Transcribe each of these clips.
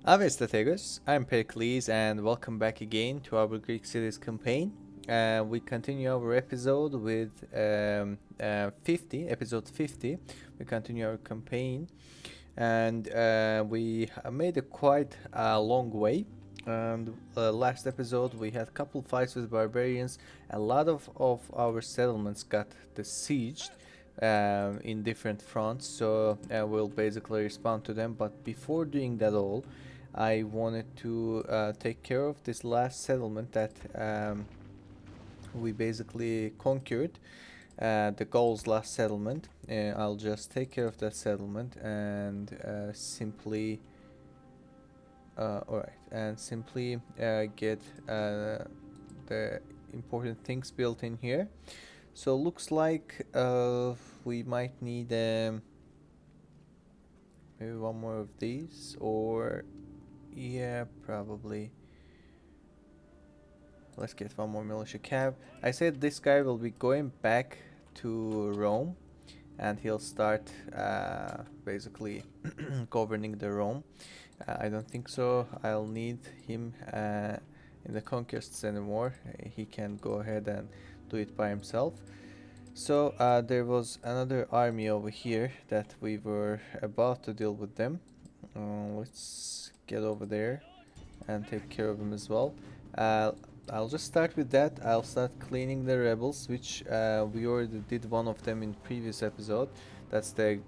Ave strategos, I'm Pericles and welcome back again to our Greek Cities campaign. We continue our episode with 50, episode 50. We continue our campaign and we made a quite long way. And last episode we had a couple fights with barbarians. A lot of our settlements got besieged in different fronts, so we'll basically respond to them. But before doing that all, I wanted to take care of this last settlement that we basically conquered. The goal's last settlement. I'll just take care of that settlement and simply, alright, and simply get the important things built in here. So looks like we might need maybe one more of these, or yeah, probably. Let's get one more militia cav. I said this guy will be going back to Rome, and he'll start basically governing the Rome. I don't think so. I'll need him in the conquests anymore. He can go ahead and do it by himself. So there was another army over here that we were about to deal with them. Let's get over there and take care of him as well. Uh, I'll just start with that. I'll start cleaning the rebels, which we already did one of them in previous episode. That's the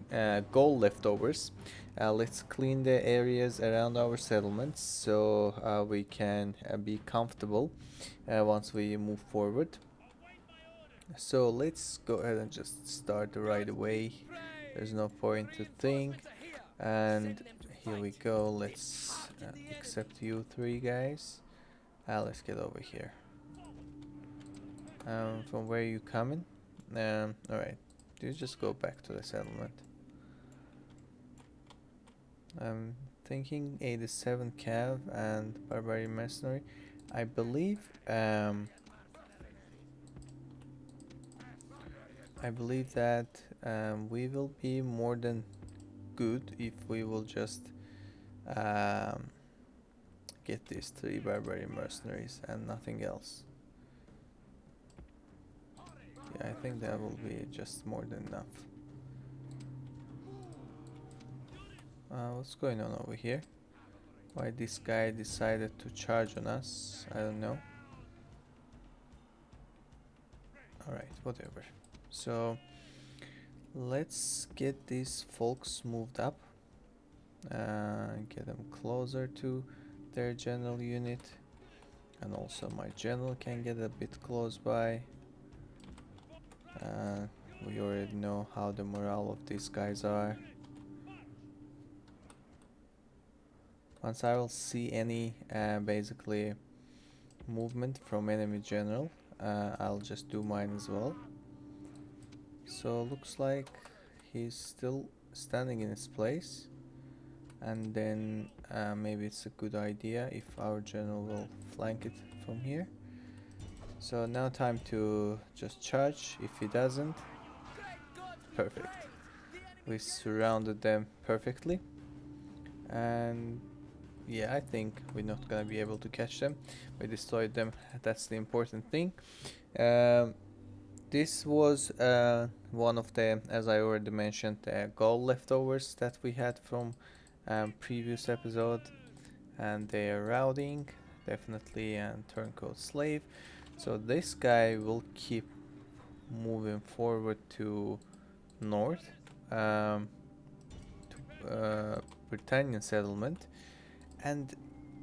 gold leftovers. Let's clean the areas around our settlements so we can be comfortable once we move forward. So let's go ahead and just start right away. There's no point to think. And here we go. Let's accept you three guys. Let's get over here. From where you coming? Alright. You just go back to the settlement. I'm thinking 87 cav and barbarian mercenary. I believe that we will be more than good if we will just um, get these three barbarian mercenaries and nothing else. Yeah, I think that will be just more than enough. What's going on over here? Why this guy decided to charge on us? I don't know. Alright, whatever. So let's get these folks moved up. Get them closer to their general unit. And also my general can get a bit close by. We already know how the morale of these guys are. Once I will see any basically movement from enemy general, I'll just do mine as well. So looks like he's still standing in his place, and then maybe it's a good idea if our general will flank it from here. So now time to just charge. If he doesn't, perfect. We surrounded them perfectly, and yeah, I think we're not gonna be able to catch them. We destroyed them. That's the important thing. This was one of the, as I already mentioned, gold leftovers that we had from previous episode, and they are routing, definitely, and turncoat slave. So this guy will keep moving forward to north, to Britannian settlement, and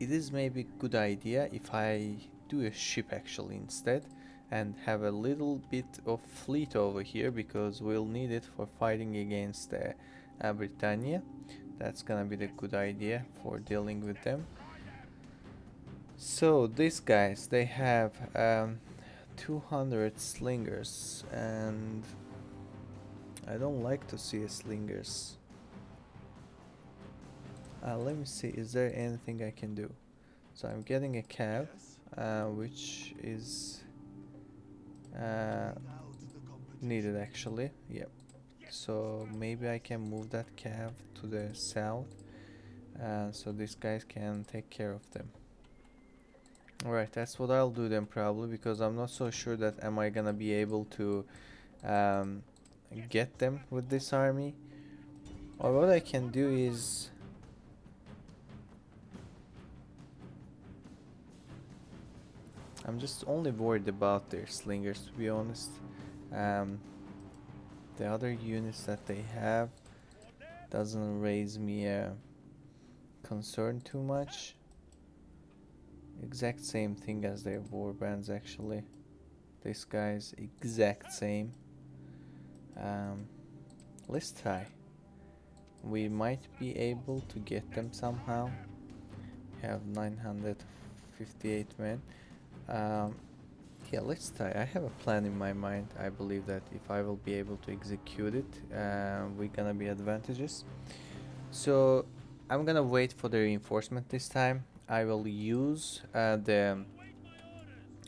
it is maybe good idea if I do a ship actually instead and have a little bit of fleet over here, because we'll need it for fighting against Britannia. That's gonna be the good idea for dealing with them. So these guys, they have 200 slingers, and I don't like to see slingers. Let me see, is there anything I can do? So I'm getting a cab, which is needed actually. Yep. So maybe I can move that cab to the south so these guys can take care of them. Alright, that's what I'll do then probably, because I'm not so sure that am I gonna be able to um, get them with this army. Or what I can do is I'm just only worried about their slingers, to be honest. Um, the other units that they have doesn't raise me a concern too much. Exact same thing as their warbands actually. This guy's exact same. Um, let's try. We might be able to get them somehow. We have 958 men. Um, yeah, let's try. I have a plan in my mind. I believe that if I will be able to execute it, we're gonna be advantageous. So I'm gonna wait for the reinforcement this time. I will use I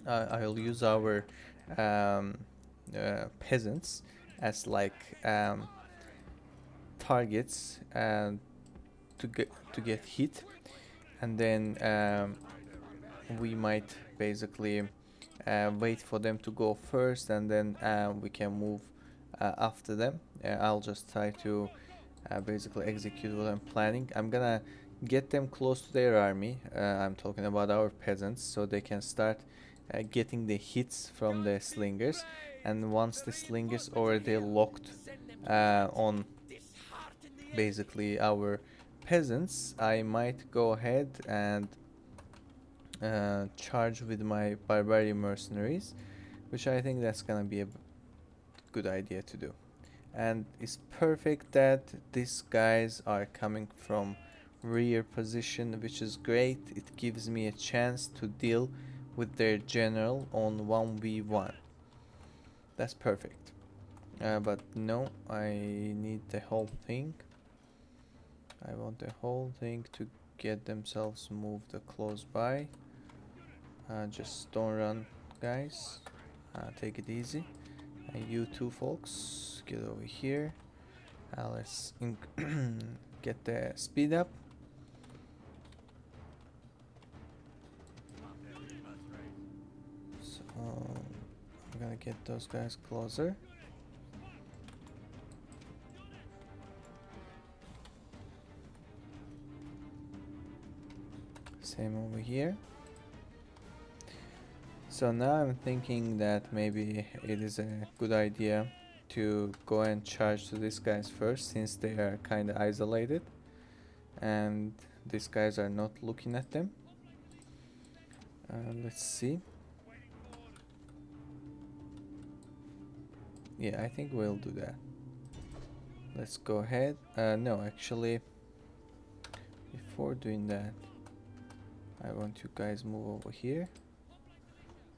will use our um, peasants as like targets to get hit, and then we might basically wait for them to go first, and then we can move after them. I'll just try to basically execute what I'm planning. I'm gonna get them close to their army. I'm talking about our peasants, so they can start getting the hits from the slingers. And once the slingers already locked on basically our peasants, I might go ahead and charge with my barbarian mercenaries, which I think that's gonna be a good idea to do. And it's perfect that these guys are coming from rear position, which is great. It gives me a chance to deal with their general on 1v1. That's perfect. But no, I need the whole thing. I want the whole thing to get themselves moved close by. Just don't run, guys. Take it easy. And you two folks, get over here. Let's get the speed up. So I'm gonna get those guys closer. Same over here. So now I'm thinking that maybe it is a good idea to go and charge to these guys first, since they are kind of isolated and these guys are not looking at them. Let's see. Yeah, I think we'll do that. Let's go ahead. No, actually, before doing that, I want you guys move over here,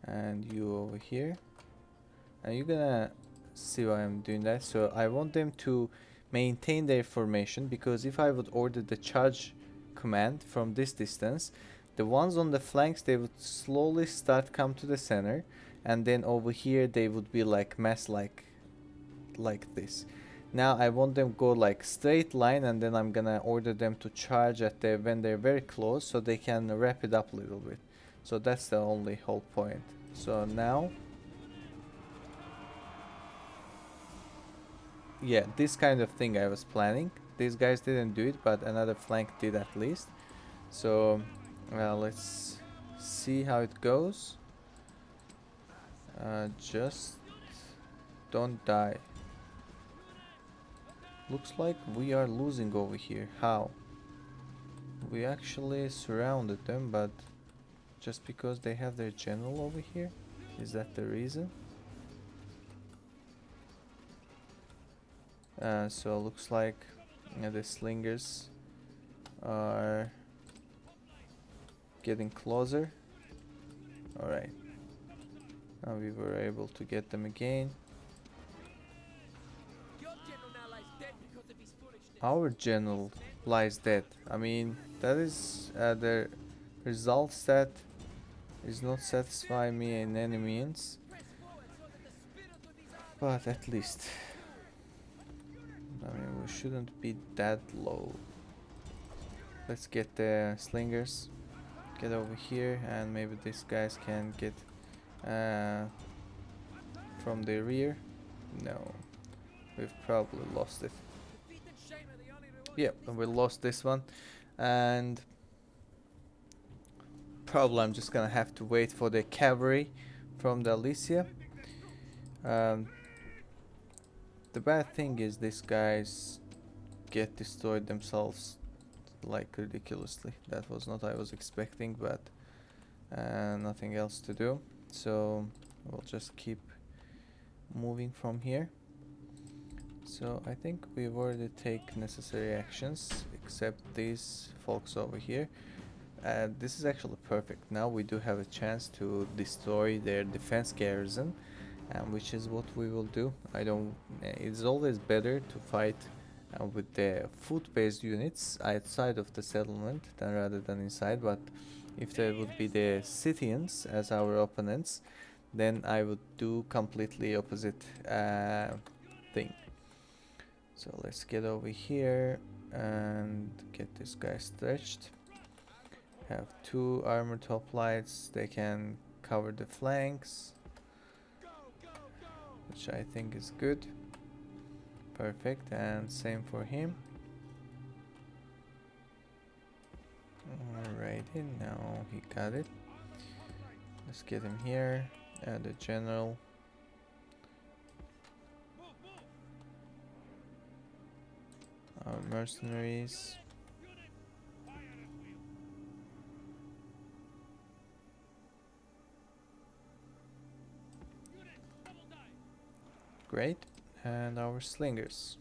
and you over here, and you're gonna see why I'm doing that. So I want them to maintain their formation, because if I would order the charge command from this distance, the ones on the flanks, they would slowly start come to the center, and then over here they would be like mass like this. Now I want them go like straight line, and then I'm gonna order them to charge at the when they're very close, so they can wrap it up a little bit. So that's the only whole point. So now, yeah, this kind of thing I was planning. These guys didn't do it, but another flank did at least. So let's see how it goes. Just don't die. Looks like we are losing over here. How? We actually surrounded them, but just because they have their general over here? Is that the reason? So looks like the slingers are getting closer. Alright. Now we were able to get them again. Our general lies dead. I mean, that is the results that is not satisfying me in any means. But at least, I mean, we shouldn't be that low. Let's get the slingers. Get over here, and maybe these guys can get from the rear. No, we've probably lost it. Yep, and we lost this one, and probably I'm just gonna have to wait for the cavalry from the Alicia. Um, the bad thing is these guys get destroyed themselves like ridiculously. That was not I was expecting, but nothing else to do. So we'll just keep moving from here. So I think we've already taken necessary actions, except these folks over here. This is actually perfect. Now we do have a chance to destroy their defense garrison, which is what we will do. I don't. It's always better to fight with the foot-based units outside of the settlement than rather than inside. But if there would be the Scythians as our opponents, then I would do completely opposite thing. So let's get over here and get this guy stretched. Have 2 armored hoplites. They can cover the flanks, which I think is good. Perfect, and same for him. Alrighty, now he got it. Let's get him here. The general. Our mercenaries. Great, and our slingers.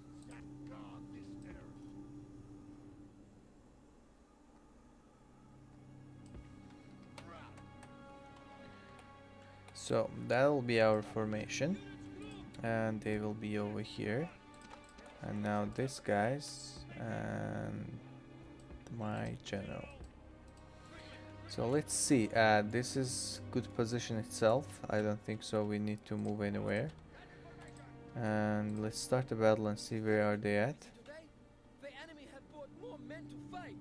So that'll be our formation, and they will be over here. And now this guys and my general. So let's see. This is good position itself. I don't think so. We need to move anywhere. And let's start the battle and see where are they at. The enemy have brought more men to fight.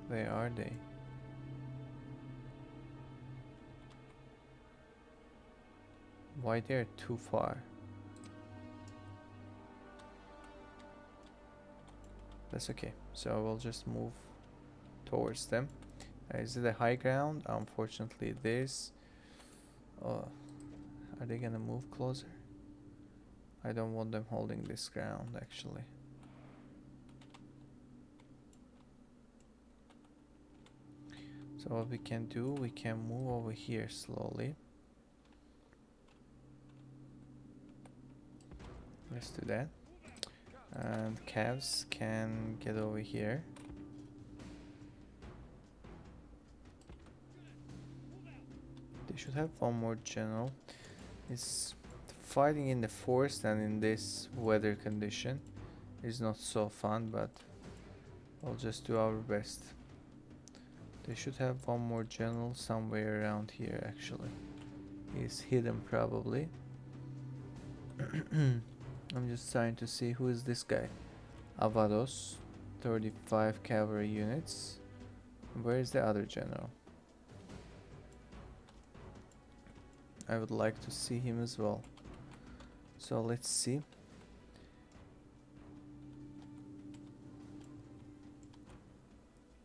Where are they? Why they're too far? That's okay. So we'll just move towards them. Is it a high ground? Unfortunately, this. Oh, are they gonna move closer? I don't want them holding this ground, actually. So what we can do, we can move over here slowly. Let's do that. And calves can get over here. They should have one more general. It's fighting in the forest and in this weather condition is not so fun, but we'll just do our best. They should have one more general somewhere around here, actually. He's hidden probably. I'm just trying to see who is this guy. Avados, 35 cavalry units. Where is the other general? I would like to see him as well. So let's see.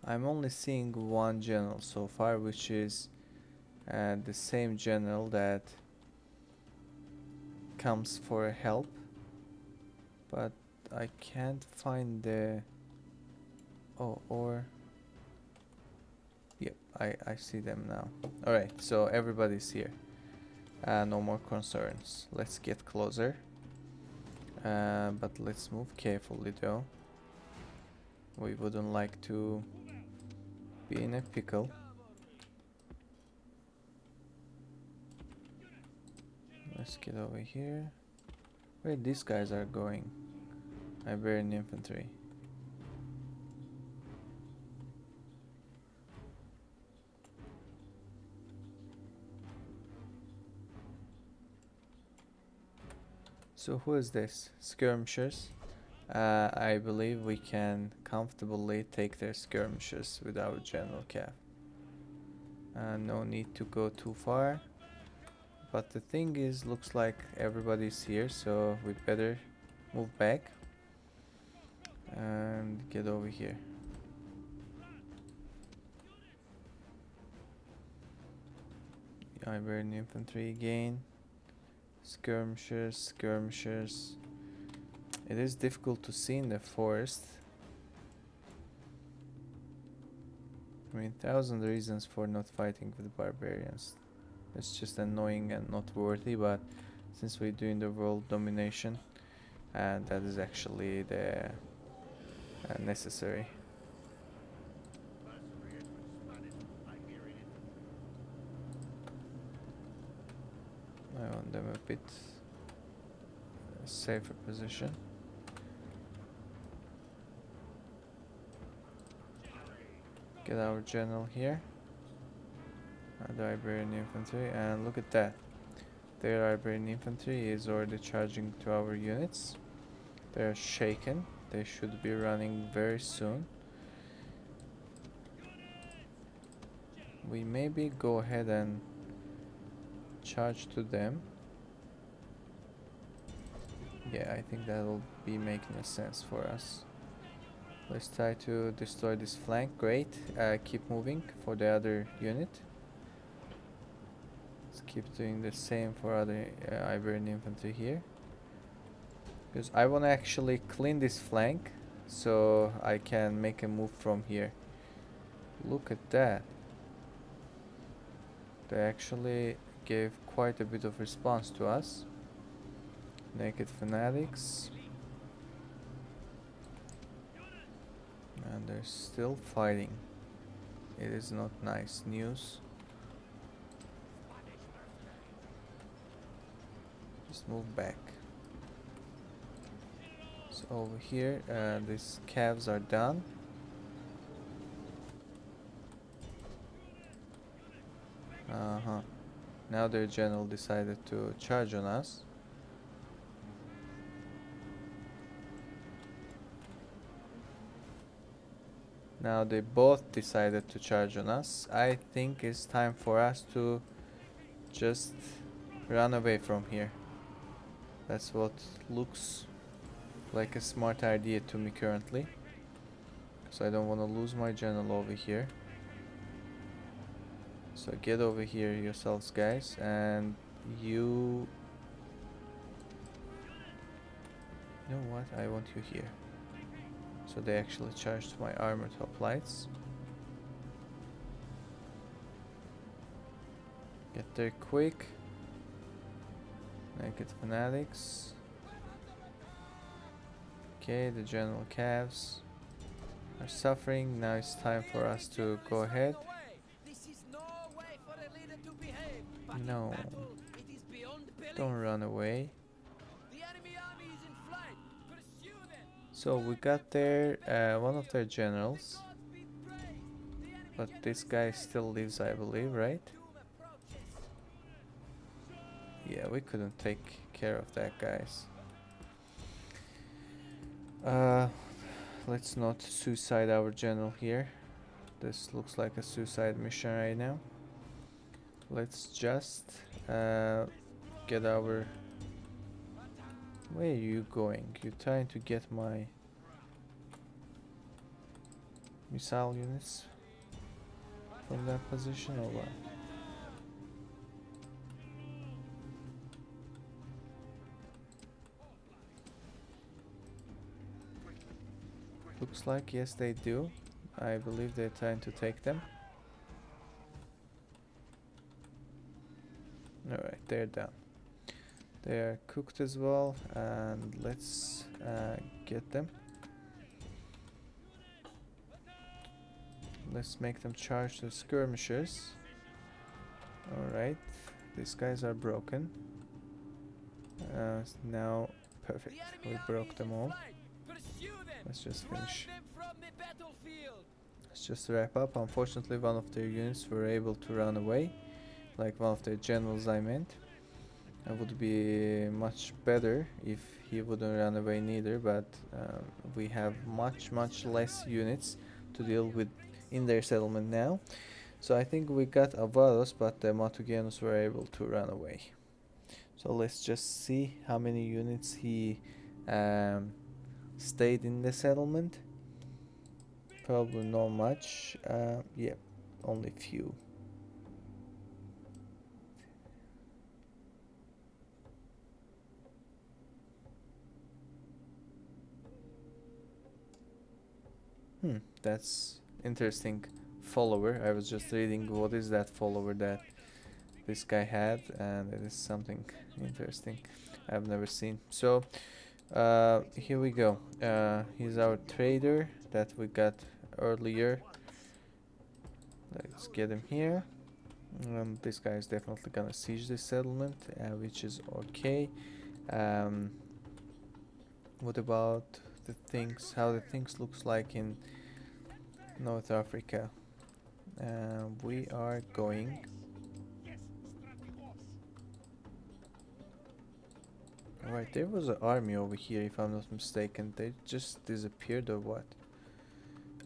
I'm only seeing one general so far, which is the same general that comes for help, but I can't find the yep, I see them now. Alright, so everybody's here. No more concerns. Let's get closer, but let's move carefully though. We wouldn't like to be in a pickle. Let's get over here. Where these guys are going? Iberian infantry. So who is this? Skirmishers. I believe we can comfortably take their skirmishes with our general cap. No need to go too far. But the thing is, looks like everybody's here, so we better move back and get over here. Iberian infantry again. Skirmishers, skirmishers. It is difficult to see in the forest. I mean, 1,000 reasons for not fighting with barbarians. It's just annoying and not worthy, but since we're doing the world domination, and that is actually the necessary. I want them a bit safer position. Get our general here. The Iberian infantry, and look at that. Their Iberian infantry is already charging to our units. They're shaken. They should be running very soon. We maybe go ahead and charge to them. Yeah, I think that'll be making a sense for us. Let's try to destroy this flank. Great. Keep moving for the other unit. Let's keep doing the same for other Iberian infantry here. Because I want to actually clean this flank so I can make a move from here. Look at that. They actually gave quite a bit of response to us. Naked fanatics. And they're still fighting. It is not nice news. Just move back. So over here, these calves are done. Now their general decided to charge on us. Now they both decided to charge on us. I think it's time for us to just run away from here. That's what looks like a smart idea to me currently. So I don't want to lose my general over here. So get over here yourselves, guys, and you know what? I want you here. So they actually charged my armored hoplites. Get there quick. Naked fanatics. Okay, the general calves are suffering. Now it's time for us to go ahead. No, don't run away. So we got there, one of their generals, but this guy still lives, I believe, right? Yeah, we couldn't take care of that, guys. Let's not suicide our general here. This looks like a suicide mission right now. Let's just get our... Where are you going? You're trying to get my missile units from that position or what? Looks like yes they do. I believe they're trying to take them. Alright, they're done. They are cooked as well, and let's get them. Let's make them charge the skirmishers. Alright, these guys are broken. Now, perfect. We broke them all. Let's just finish. Let's just wrap up. Unfortunately, one of their units were able to run away. Like one of their generals, I meant. It would be much better if he wouldn't run away neither, but we have much less units to deal with in their settlement now. So I think we got Avaros, but the Matugianos were able to run away. So let's just see how many units he um, stayed in the settlement. Probably not much. Yeah, only few. That's interesting. Follower. I was just reading what is that follower that this guy had, and it is something interesting I've never seen. So here we go. He's our trader that we got earlier. Let's get him here. This guy is definitely gonna siege this settlement, which is okay. Um, what about the things? How the things looks like in North Africa? We are going. Right, there was an army over here, if I'm not mistaken. They just disappeared or what?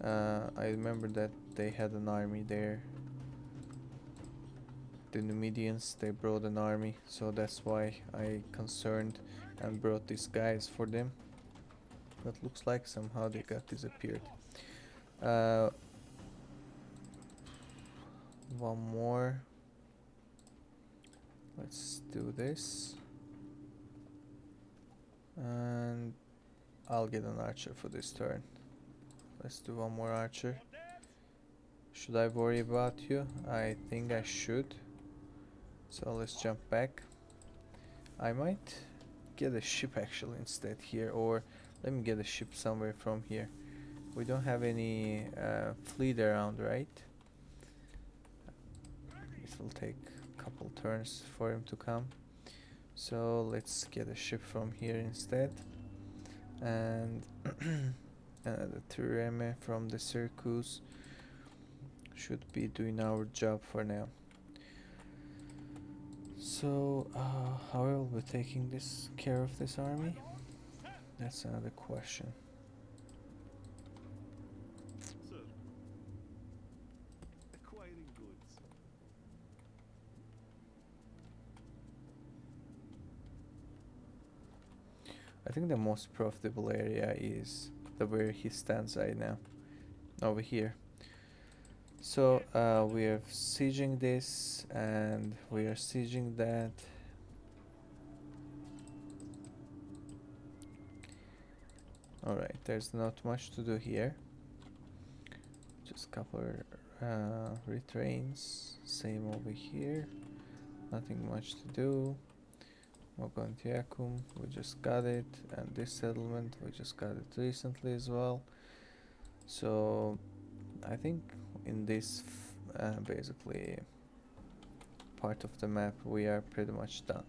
I remember that they had an army there. The Numidians, they brought an army, so that's why I concerned and brought these guys for them. But looks like somehow they got disappeared. Uh, one more. Let's do this. And I'll get an archer for this turn. Let's do one more archer. Should I worry about you? I think I should. So let's jump back. I might get a ship actually instead here, or let me get a ship somewhere from here. We don't have any fleet around, right? It will take a couple turns for him to come. So let's get a ship from here instead. And the Trireme from the Circus should be doing our job for now. So, how will we be taking this care of this army? That's another question. Sir, acquiring goods. I think the most profitable area is the where he stands right now, over here. So we are sieging this and we are sieging that. Alright, there's not much to do here. Just couple retrains. Same over here. Nothing much to do. Mogontiacum, we just got it. And this settlement, we just got it recently as well. So I think in this basically part of the map we are pretty much done.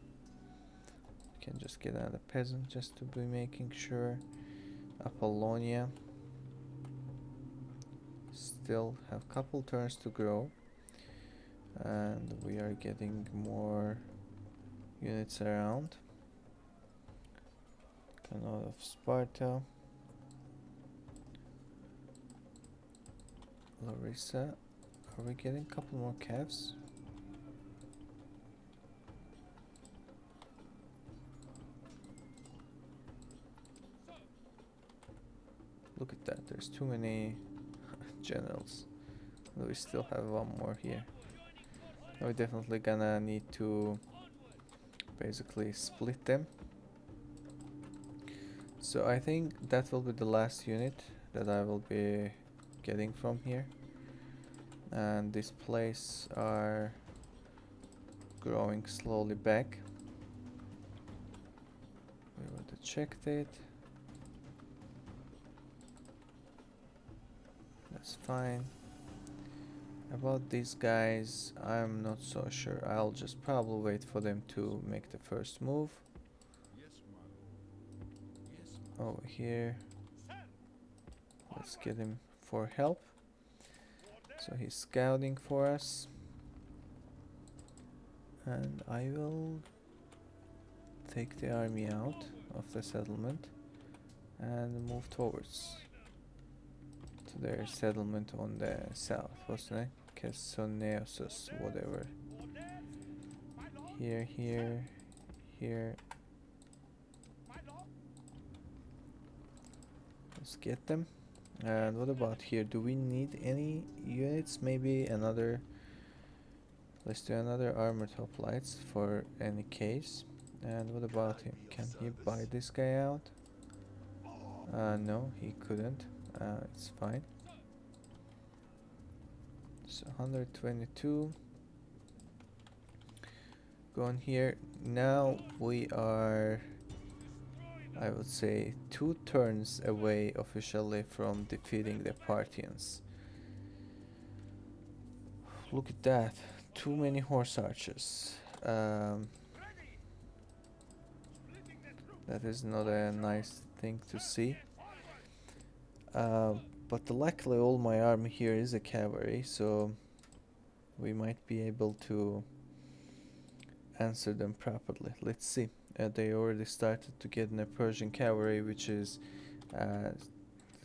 We can just get another peasant just to be making sure. Apollonia still have couple turns to grow, and we are getting more units around. Canal of Sparta, Larissa. Are we getting a couple more calves? Look at that, there's too many generals. We still have one more here. We're definitely gonna need to basically split them. So I think that will be the last unit that I will be getting from here. And this place are growing slowly back. We would have checked it. That's fine. About these guys, I'm not so sure. I'll just probably wait for them to make the first move. Over here. Let's get him for help. So he's scouting for us. And I will take the army out of the settlement and move towards to their settlement on the south. What's the name? Kessoneosus, whatever. Here, here, here. Let's get them. And what about here? Do we need any units? Maybe another. Let's do another armored hoplites for any case. And what about him? Can he buy this guy out? No, he couldn't. It's fine. So 122. Go on here. Now we are, I would say, 2 turns away officially from defeating the Parthians. Look at that. Too many horse archers. That is not a nice thing to see. But luckily all my army here is a cavalry, so we might be able to answer them properly. Let's see. They already started to get in a Persian cavalry, which is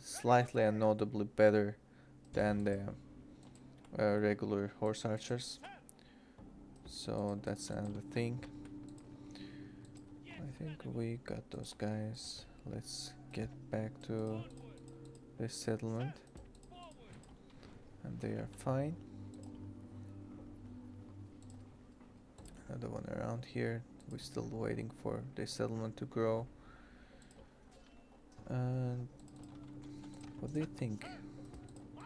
slightly and notably better than the regular horse archers. So that's another thing. I think we got those guys. Let's get back to this settlement. And they are fine. Another one around here. We're still waiting for this settlement to grow. And what do you think?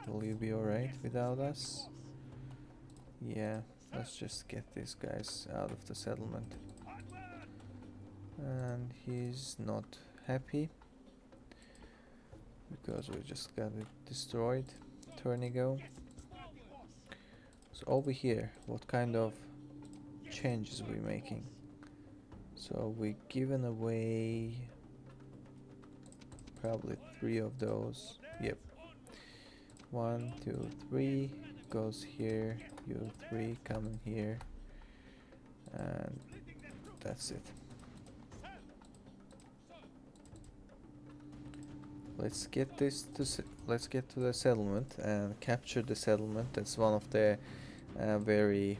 Will you be alright without us? Yeah, let's just get these guys out of the settlement. And he's not happy because we just got it destroyed. Turnigo. So over here, what kind of changes we making? So we given away probably 3 of those. Yep. 1, 2, 3 goes here. You 3 come in here, and that's it. Let's get this to let's get to the settlement and capture the settlement. That's one of the very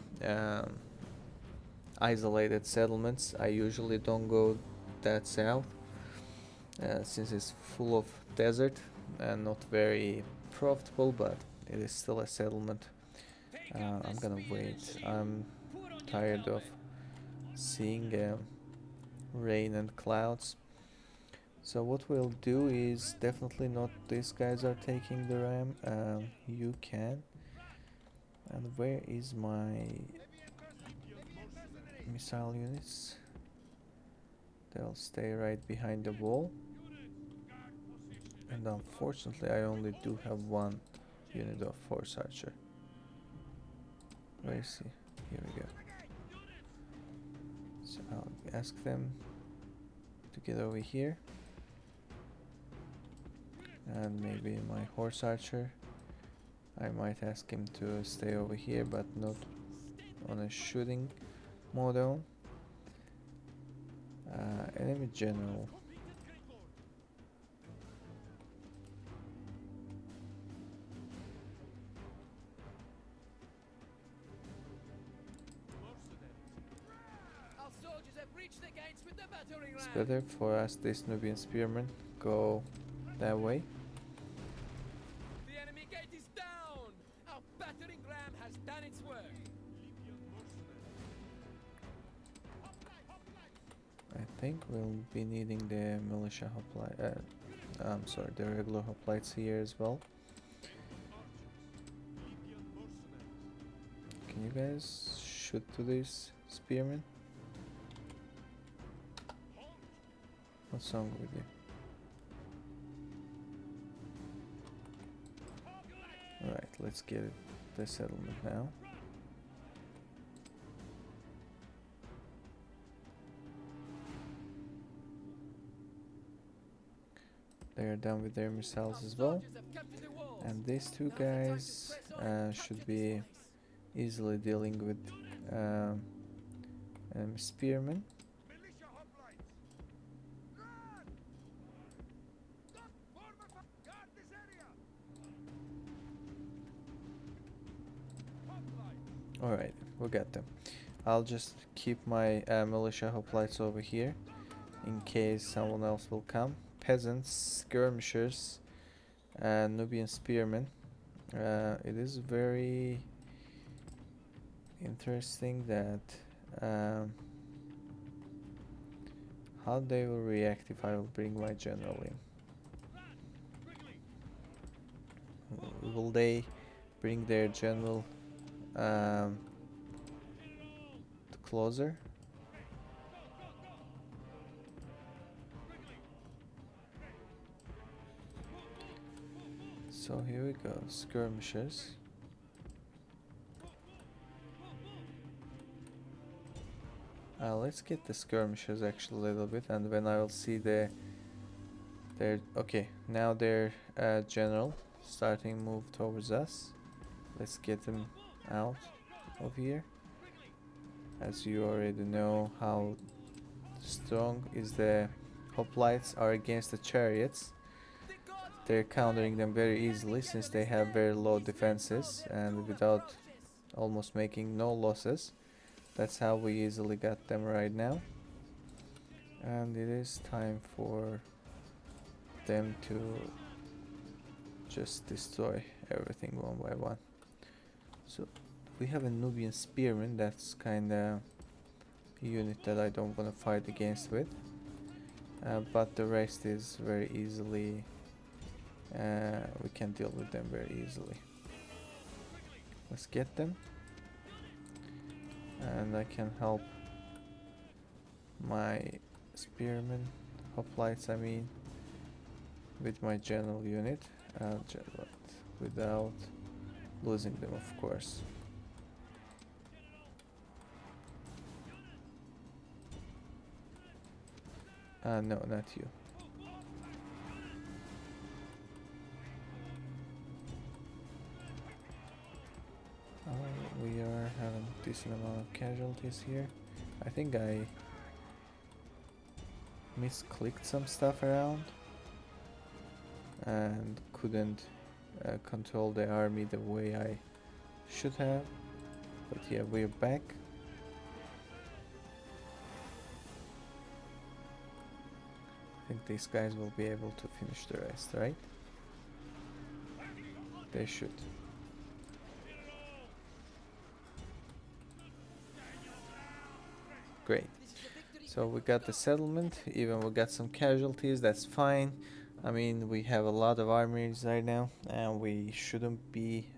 isolated settlements. I usually don't go that south since it's full of desert and not very profitable, but it is still a settlement. I'm gonna wait. I'm tired of seeing rain and clouds. So what we'll do is definitely not these guys are taking the ram. You can. And where is my missile units? They'll stay right behind the wall. And unfortunately I only do have 1 unit of horse archer. Where is he? Here we go. So I'll ask them to get over here. And maybe my horse archer, I might ask him to stay over here, but not on a shooting mode. Enemy general. Our soldiers have reached the gates with the battering It's ram. better for us, this Nubian spearmen, go that way. The enemy gate is down. Our battering ram has done its work. I think we'll be needing the militia hoplite. I'm sorry, the regular hoplites here as well. Can you guys shoot to these spearmen? What's wrong with you? Alright, let's get it, the settlement now. They are done with their missiles as well. And these 2 guys should be easily dealing with spearmen. Alright, we got them. I'll just keep my militia hoplites over here in case someone else will come. Peasants, skirmishers, Nubian spearmen. It is very interesting that how they will react if I will bring my general in. Will they bring their general closer? So here we go, skirmishers. Let's get the skirmishers actually a little bit, and when I will see their okay, now their general starting move towards us. Let's get them out of here. As you already know how strong is the hoplites are against the chariots. They're countering them very easily since they have very low defenses and without almost making no losses. That's how we easily got them right now. And it is time for them to just destroy everything one by one. So we have a Nubian spearman. That's kinda a unit that I don't want to fight against with. But the rest is very easily we can deal with them very easily. Let's get them, and I can help my spearmen, hoplites I mean, with my general unit, without losing them, of course. No, not you. We are having a decent amount of casualties here. I think I misclicked some stuff around and couldn't control the army the way I should have. But yeah, we're back. I think these guys will be able to finish the rest, right? They should. Great. So we got the settlement, even we got some casualties, that's fine. I mean, we have a lot of armies right now, and we shouldn't be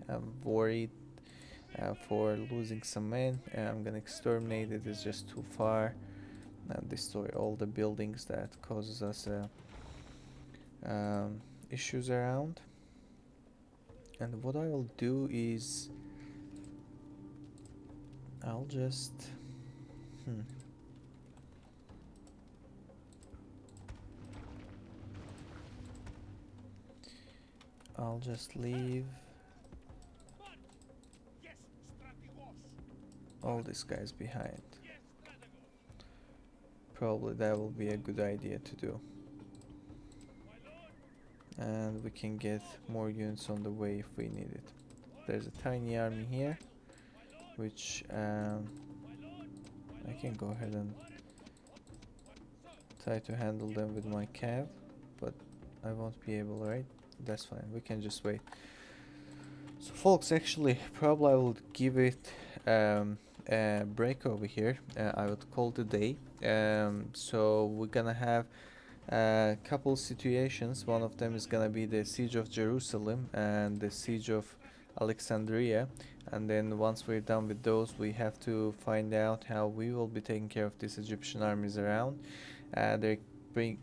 worried for losing some men. I'm gonna exterminate it, it's just too far, and destroy all the buildings that causes us issues around. And what I will do is I'll just I'll just leave all these guys behind. Probably that will be a good idea to do. And we can get more units on the way if we need it. There's a tiny army here, which I can go ahead and try to handle them with my cav, but I won't be able, right? That's fine, we can just wait. So folks, actually probably I will give it a break over here. I would call it a day. So we're gonna have a couple situations. One of them is gonna be the siege of Jerusalem and the siege of Alexandria, and then once we're done with those, we have to find out how we will be taking care of these Egyptian armies around. They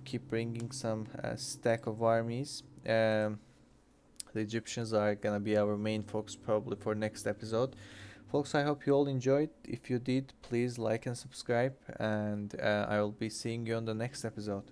keep bringing some stack of armies. The Egyptians are gonna be our main focus probably for next episode. Folks, I hope you all enjoyed. If you did, please like and subscribe, and I will be seeing you on the next episode.